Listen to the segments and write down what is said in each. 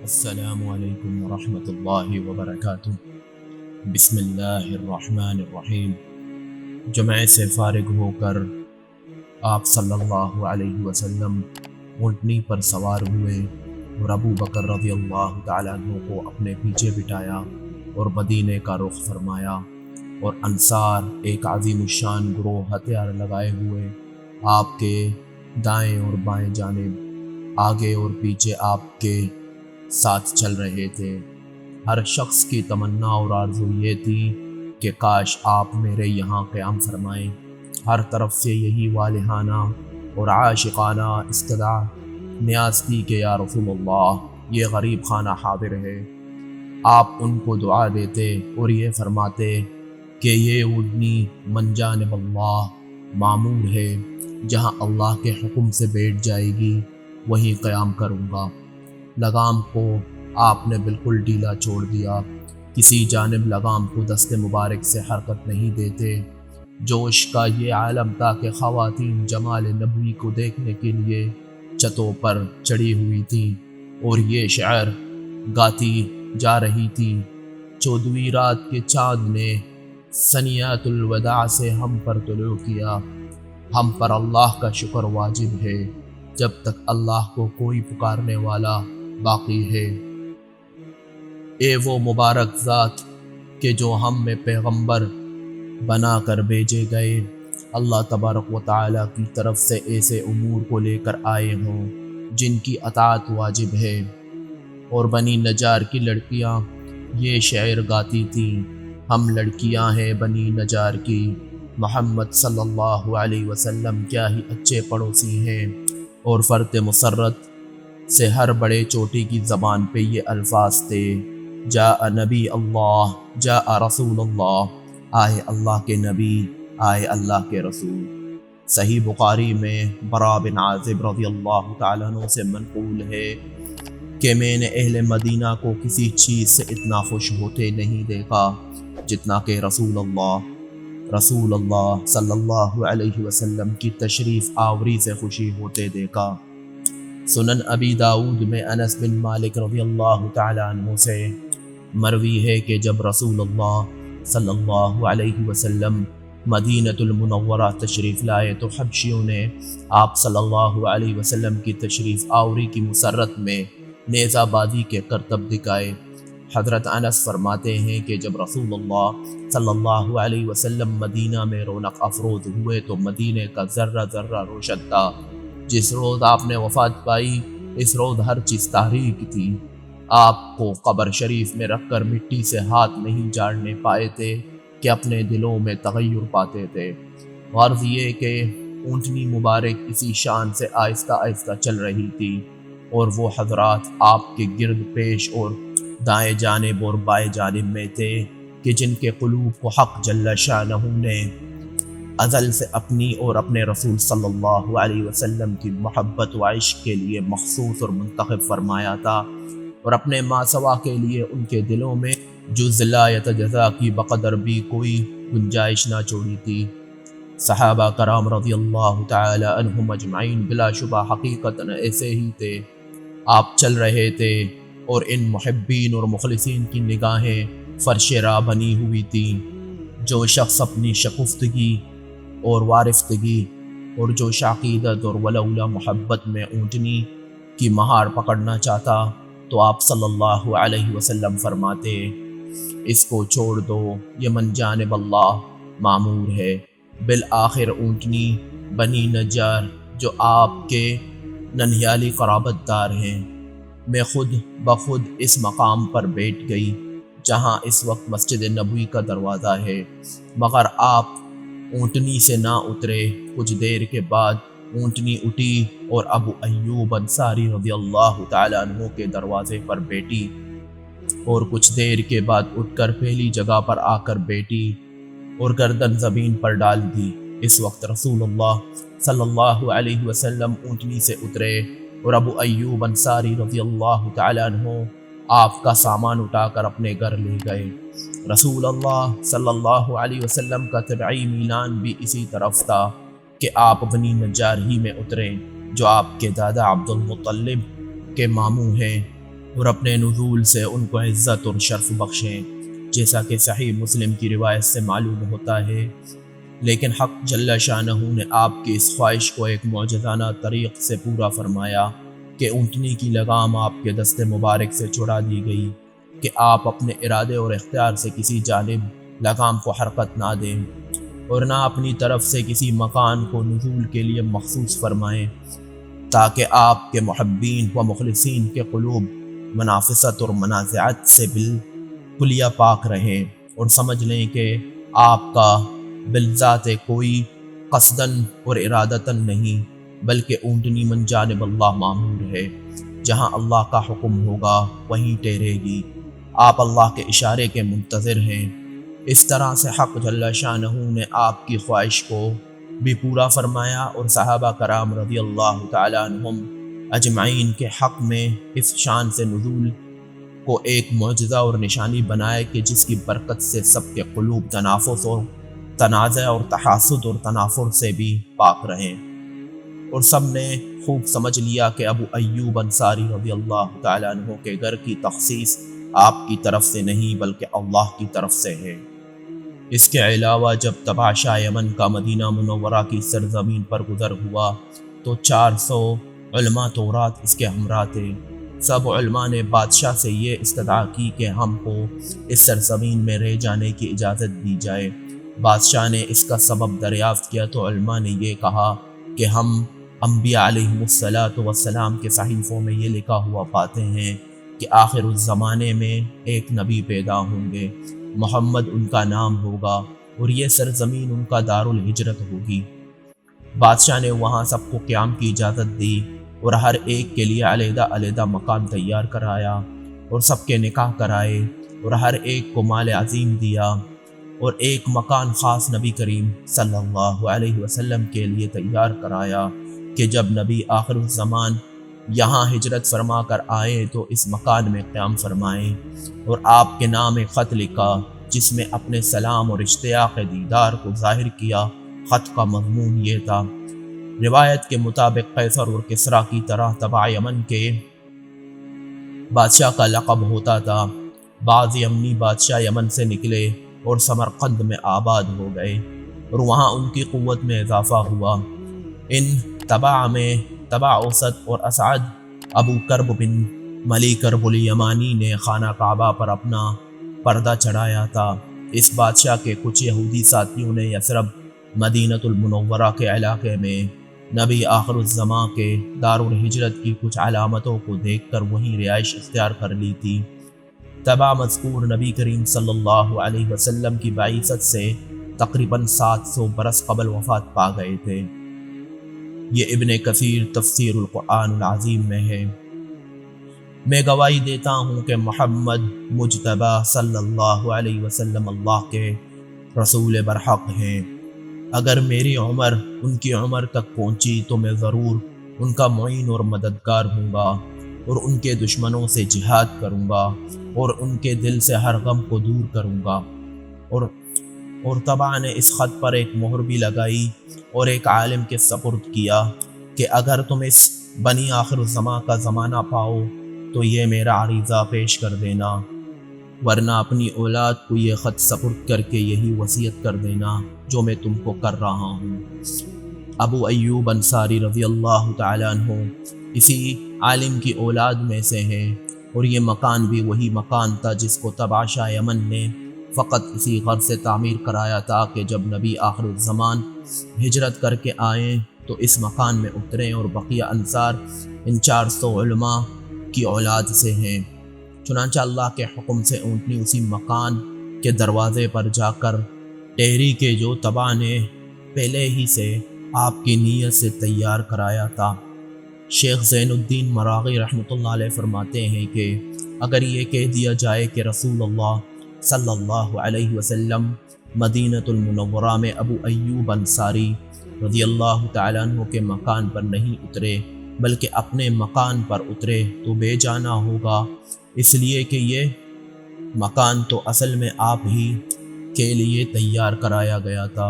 السلام علیکم ورحمۃ اللہ وبرکاتہ۔ بسم اللہ الرحمن الرحیم۔ جمعے سے فارغ ہو کر آپ صلی اللہ علیہ وسلم اونٹنی پر سوار ہوئے اور ابو بکر رضی اللہ تعالیٰ عنہ کو اپنے پیچھے بٹھایا اور مدینے کا رخ فرمایا، اور انصار ایک عظیم الشان گروہ ہتھیار لگائے ہوئے آپ کے دائیں اور بائیں جانب، آگے اور پیچھے آپ کے ساتھ چل رہے تھے۔ ہر شخص کی تمنا اور آرزو یہ تھی کہ کاش آپ میرے یہاں قیام فرمائیں۔ ہر طرف سے یہی والہانہ اور عاشقانہ استدعا نیاز تھی کہ یا رسول اللہ، یہ غریب خانہ حاضر ہے۔ آپ ان کو دعا دیتے اور یہ فرماتے کہ یہ اونٹنی من جانب اللہ معمور ہے، جہاں اللہ کے حکم سے بیٹھ جائے گی وہیں قیام کروں گا۔ لگام کو آپ نے بالکل ڈھیلا چھوڑ دیا، کسی جانب لگام کو دست مبارک سے حرکت نہیں دیتے۔ جوش کا یہ عالم تھا کہ خواتین جمال نبوی کو دیکھنے کے لیے چھتوں پر چڑھی ہوئی تھیں اور یہ شعر گاتی جا رہی تھی: 14ویں رات کے چاند نے ثنیات الوداع سے ہم پر طلوع کیا، ہم پر اللہ کا شکر واجب ہے، جب تک اللہ کو کوئی پکارنے والا باقی ہے۔ اے وہ مبارک ذات کہ جو ہم میں پیغمبر بنا کر بھیجے گئے، اللہ تبارک و تعالیٰ کی طرف سے ایسے امور کو لے کر آئے ہوں جن کی اطاعت واجب ہے۔ اور بنی نجار کی لڑکیاں یہ شعر گاتی تھیں: ہم لڑکیاں ہیں بنی نجار کی، محمد صلی اللہ علیہ وسلم کیا ہی اچھے پڑوسی ہیں۔ اور فرت مسرت سے ہر بڑے چوٹی کی زبان پہ یہ الفاظ تھے: جاء نبی اللہ، جاء رسول اللہ، آئے اللہ کے نبی، آئے اللہ کے رسول۔ صحیح بخاری میں برا بن عازب رضی اللہ تعالیٰ عنہ سے منقول ہے کہ میں نے اہل مدینہ کو کسی چیز سے اتنا خوش ہوتے نہیں دیکھا جتنا کہ رسول اللہ صلی اللہ علیہ وسلم کی تشریف آوری سے خوشی ہوتے دیکھا۔ سنن ابی داؤد میں انس بن مالک رضی اللہ تعالیٰ عنہ سے مروی ہے کہ جب رسول اللہ صلی اللہ علیہ وسلم مدینۃ المنورہ تشریف لائے تو حبشیوں نے آپ صلی اللہ علیہ وسلم کی تشریف آوری کی مسرت میں نیزہ بازی کے کرتب دکھائے۔ حضرت انس فرماتے ہیں کہ جب رسول اللہ صلی اللہ علیہ وسلم مدینہ میں رونق افروز ہوئے تو مدینے کا ذرہ ذرہ روشن تھا۔ جس روز آپ نے وفات پائی اس روز ہر چیز تاریک تھی۔ آپ کو قبر شریف میں رکھ کر مٹی سے ہاتھ نہیں جاڑنے پائے تھے کہ اپنے دلوں میں تغیر پاتے تھے۔ غرض یہ کہ اونٹنی مبارک اسی شان سے آہستہ آہستہ چل رہی تھی اور وہ حضرات آپ کے گرد پیش اور دائیں جانب اور بائیں جانب میں تھے کہ جن کے قلوب کو حق جل شانہ نے ازل سے اپنی اور اپنے رسول صلی اللہ علیہ وسلم کی محبت و عشق کے لیے مخصوص اور منتخب فرمایا تھا، اور اپنے ماسوا کے لیے ان کے دلوں میں جز لا یتجزا کی بقدر بھی کوئی گنجائش نہ چھوڑی تھی۔ صحابہ کرام رضی اللہ تعالی عنہم اجمعین بلا شبہ حقیقتاً ایسے ہی تھے۔ آپ چل رہے تھے اور ان محبین اور مخلصین کی نگاہیں فرش راہ بنی ہوئی تھیں۔ جو شخص اپنی شکفتگی اور وارفتگی اور جو عقیدت اور ولولا محبت میں اونٹنی کی مہار پکڑنا چاہتا تو آپ صلی اللہ علیہ وسلم فرماتے: اس کو چھوڑ دو، یہ من جانب اللہ معمور ہے۔ بالآخر اونٹنی بنی نجار جو آپ کے ننھیالی قرابت دار ہیں، میں خود بخود اس مقام پر بیٹھ گئی جہاں اس وقت مسجد نبوی کا دروازہ ہے، مگر آپ اونٹنی سے نہ اترے۔ کچھ دیر کے بعد اونٹنی اٹھی اور ابو ایوب انصاری رضی اللہ تعالیٰ عنہ کے دروازے پر بیٹھی، اور کچھ دیر کے بعد اٹھ کر پہلی جگہ پر آ کر بیٹھی اور گردن زمین پر ڈال دی۔ اس وقت رسول اللہ صلی اللہ علیہ وسلم اونٹنی سے اترے اور ابو ایوب انصاری رضی اللہ تعالیٰ عنہ آپ کا سامان اٹھا کر اپنے گھر لے گئے۔ رسول اللہ صلی اللہ علیہ وسلم کا طبعی میلان بھی اسی طرف تھا کہ آپ بنی نجار ہی میں اترے جو آپ کے دادا عبد المطلب کے ماموں ہیں، اور اپنے نزول سے ان کو عزت اور شرف بخشیں، جیسا کہ صحیح مسلم کی روایت سے معلوم ہوتا ہے۔ لیکن حق جل شانہ نے آپ کی اس خواہش کو ایک معجزانہ طریق سے پورا فرمایا کہ اونٹنی کی لگام آپ کے دست مبارک سے چھڑا دی گئی کہ آپ اپنے ارادے اور اختیار سے کسی جانب لگام کو حرکت نہ دیں اور نہ اپنی طرف سے کسی مکان کو نزول کے لیے مخصوص فرمائیں، تاکہ آپ کے محبین و مخلصین کے قلوب منافست اور منازعات سے بالکلیہ پاک رہیں اور سمجھ لیں کہ آپ کا بالذات کوئی قصدن اور ارادتن نہیں، بلکہ اونٹنی من جانب اللہ معمور ہے، جہاں اللہ کا حکم ہوگا وہیں ٹھہرے گی، آپ اللہ کے اشارے کے منتظر ہیں۔ اس طرح سے حق جل شانہ نے آپ کی خواہش کو بھی پورا فرمایا اور صحابہ کرام رضی اللہ تعالیٰ عنہم اجمعین کے حق میں اس شان سے نزول کو ایک معجزہ اور نشانی بنائے کہ جس کی برکت سے سب کے قلوب تنافس اور تنازع اور تحاسد اور تنافر سے بھی پاک رہیں، اور سب نے خوب سمجھ لیا کہ ابو ایوب انصاری رضی اللہ تعالیٰ عنہ کے گھر کی تخصیص آپ کی طرف سے نہیں بلکہ اللہ کی طرف سے ہے۔ اس کے علاوہ جب تباشا یمن کا مدینہ منورہ کی سرزمین پر گزر ہوا تو 400 علماء تورات اس کے ہمراہ تھے۔ سب علماء نے بادشاہ سے یہ استدعا کی کہ ہم کو اس سرزمین میں رہ جانے کی اجازت دی جائے۔ بادشاہ نے اس کا سبب دریافت کیا تو علماء نے یہ کہا کہ ہم انبیاء علیہم السلام کے صحیفوں میں یہ لکھا ہوا پاتے ہیں کہ آخر الزمانے میں ایک نبی پیدا ہوں گے، محمد ان کا نام ہوگا اور یہ سرزمین ان کا دار الہجرت ہوگی۔ بادشاہ نے وہاں سب کو قیام کی اجازت دی اور ہر ایک کے لیے علیحدہ علیحدہ مکان تیار کرایا اور سب کے نکاح کرائے اور ہر ایک کو مال عظیم دیا، اور ایک مکان خاص نبی کریم صلی اللہ علیہ وسلم کے لیے تیار کرایا کہ جب نبی آخر الزمان یہاں ہجرت فرما کر آئے تو اس مکان میں قیام فرمائیں، اور آپ کے نام ایک خط لکھا جس میں اپنے سلام اور اشتیاق دیدار کو ظاہر کیا۔ خط کا مضمون یہ تھا: روایت کے مطابق قیصر اور کسریٰ کی طرح تبع یمن کے بادشاہ کا لقب ہوتا تھا۔ بعض یمنی بادشاہ یمن سے نکلے اور سمرقند میں آباد ہو گئے اور وہاں ان کی قوت میں اضافہ ہوا۔ ان تبع میں تبع اوسط اور اسعد ابو کرب بن ملی کرب الیمانی نے خانہ کعبہ پر اپنا پردہ چڑھایا تھا۔ اس بادشاہ کے کچھ یہودی ساتھیوں نے یثرب مدینۃ المنورہ کے علاقے میں نبی آخر الزماں کے دار الہجرت کی کچھ علامتوں کو دیکھ کر وہیں رہائش اختیار کر لی تھی۔ تبع مذکور نبی کریم صلی اللہ علیہ وسلم کی بعثت سے تقریباً 700 برس قبل وفات پا گئے تھے۔ یہ ابن کثیر تفسیر القرآن العظیم میں ہے۔ میں گواہی دیتا ہوں کہ محمد مجتبی صلی اللہ علیہ وسلم اللہ کے رسول برحق ہیں۔ اگر میری عمر ان کی عمر تک پہنچی تو میں ضرور ان کا معین اور مددگار ہوں گا اور ان کے دشمنوں سے جہاد کروں گا اور ان کے دل سے ہر غم کو دور کروں گا۔ اور تبع نے اس خط پر ایک مہر بھی لگائی اور ایک عالم کے سپرد کیا کہ اگر تم اس بنی آخر الزماں کا زمانہ پاؤ تو یہ میرا عریضہ پیش کر دینا، ورنہ اپنی اولاد کو یہ خط سپرد کر کے یہی وصیت کر دینا جو میں تم کو کر رہا ہوں۔ ابو ایوب انصاری رضی اللہ تعالیٰ عنہ اسی عالم کی اولاد میں سے ہیں، اور یہ مکان بھی وہی مکان تھا جس کو تباشا یمن نے فقط اسی غرض سے تعمیر کرایا تھا کہ جب نبی آخر الزمان ہجرت کر کے آئیں تو اس مکان میں اتریں، اور بقیہ انصار ان 400 علماء کی اولاد سے ہیں۔ چنانچہ اللہ کے حکم سے اونٹنی اسی مکان کے دروازے پر جا کر ٹہری کہ جو تبع نے پہلے ہی سے آپ کی نیت سے تیار کرایا تھا۔ شیخ زین الدین مراغی رحمۃ اللہ علیہ فرماتے ہیں کہ اگر یہ کہہ دیا جائے کہ رسول اللہ صلی اللہ علیہ وسلم مدینۃ المنورہ میں ابو ایوب انصاری رضی اللہ تعالیٰ عنہ کے مکان پر نہیں اترے بلکہ اپنے مکان پر اترے تو بے جانا ہوگا، اس لیے کہ یہ مکان تو اصل میں آپ ہی کے لیے تیار کرایا گیا تھا۔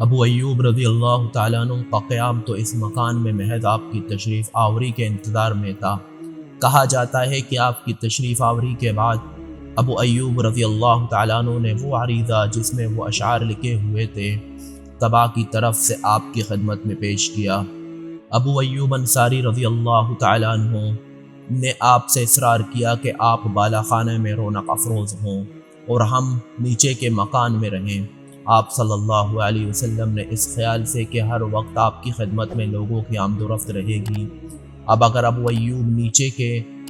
ابو ایوب رضی اللہ تعالیٰ عنہ کا قیام تو اس مکان میں محض آپ کی تشریف آوری کے انتظار میں تھا۔ کہا جاتا ہے کہ آپ کی تشریف آوری کے بعد ابو ایوب رضی اللہ تعالیٰ عنہ نے وہ عریضہ جس میں وہ اشعار لکھے ہوئے تھے تبا کی طرف سے آپ کی خدمت میں پیش کیا۔ ابو ایوب انصاری رضی اللہ تعالیٰ عنہ نے آپ سے اصرار کیا کہ آپ بالا خانے میں رونق افروز ہوں اور ہم نیچے کے مکان میں رہیں۔ آپ صلی اللہ علیہ وسلم نے اس خیال سے کہ ہر وقت آپ کی خدمت میں لوگوں کی آمد و رفت رہے گی، اب اگر ابو ایوب نیچے کے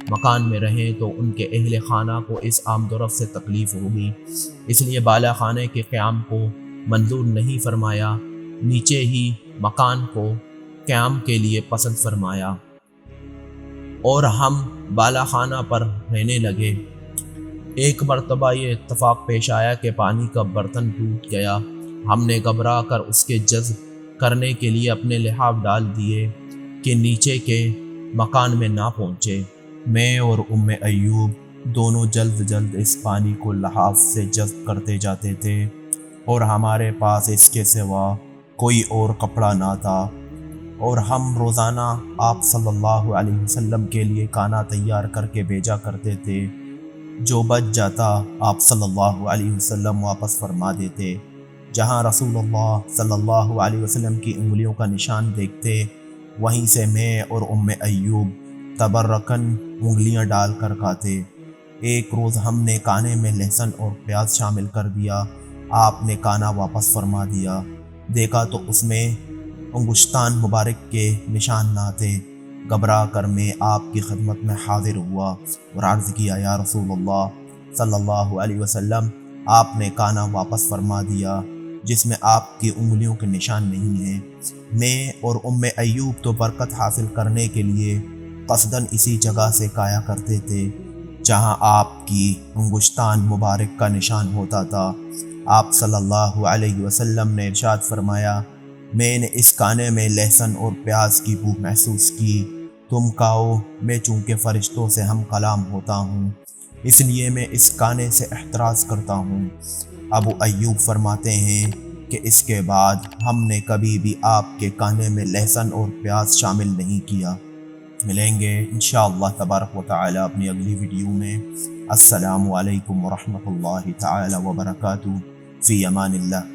مکان میں رہیں تو ان کے اہل خانہ کو اس آمد و رفت سے تکلیف ہوگی، اس لیے بالا خانے کے قیام کو منظور نہیں فرمایا، نیچے ہی مکان کو قیام کے لیے پسند فرمایا اور ہم بالا خانہ پر رہنے لگے۔ ایک مرتبہ یہ اتفاق پیش آیا کہ پانی کا برتن ٹوٹ گیا، ہم نے گھبرا کر اس کے جذب کرنے کے لیے اپنے لحاف ڈال دیے کہ نیچے کے مکان میں نہ پہنچے۔ میں اور ام ایوب دونوں جلد اس پانی کو لحاف سے جذب کرتے جاتے تھے اور ہمارے پاس اس کے سوا کوئی اور کپڑا نہ تھا، اور ہم روزانہ آپ صلی اللہ علیہ وسلم کے لیے کھانا تیار کر کے بھیجا کرتے تھے، جو بچ جاتا آپ صلی اللہ علیہ وسلم واپس فرما دیتے۔ جہاں رسول اللہ صلی اللہ علیہ وسلم کی انگلیوں کا نشان دیکھتے، وہیں سے میں اور ام ایوب تبرکن انگلیاں ڈال کر کھاتے۔ ایک روز ہم نے کھانے میں لہسن اور پیاز شامل کر دیا، آپ نے کھانا واپس فرما دیا، دیکھا تو اس میں انگشتان مبارک کے نشان نہ تھے۔ گھبرا کر میں آپ کی خدمت میں حاضر ہوا اور عرض کیا، یا رسول اللہ صلی اللہ علیہ وسلم، آپ نے کھانا واپس فرما دیا جس میں آپ کی انگلیوں کے نشان نہیں ہیں۔ میں اور ام ایوب تو برکت حاصل کرنے کے لیے قصداً اسی جگہ سے کھایا کرتے تھے جہاں آپ کی انگشتان مبارک کا نشان ہوتا تھا۔ آپ صلی اللہ علیہ وسلم نے ارشاد فرمایا، میں نے اس کھانے میں لہسن اور پیاز کی بو محسوس کی، تم کھاؤ، میں چونکہ فرشتوں سے ہم کلام ہوتا ہوں اس لیے میں اس کھانے سے احتراز کرتا ہوں۔ ابو ایوب فرماتے ہیں کہ اس کے بعد ہم نے کبھی بھی آپ کے کھانے میں لہسن اور پیاز شامل نہیں کیا۔ ملیں گے انشاءاللہ تبارک و تعالی اپنی اگلی ویڈیو میں۔ السلام علیکم ورحمۃ اللہ تعالی وبرکاتہ، فی امان اللہ۔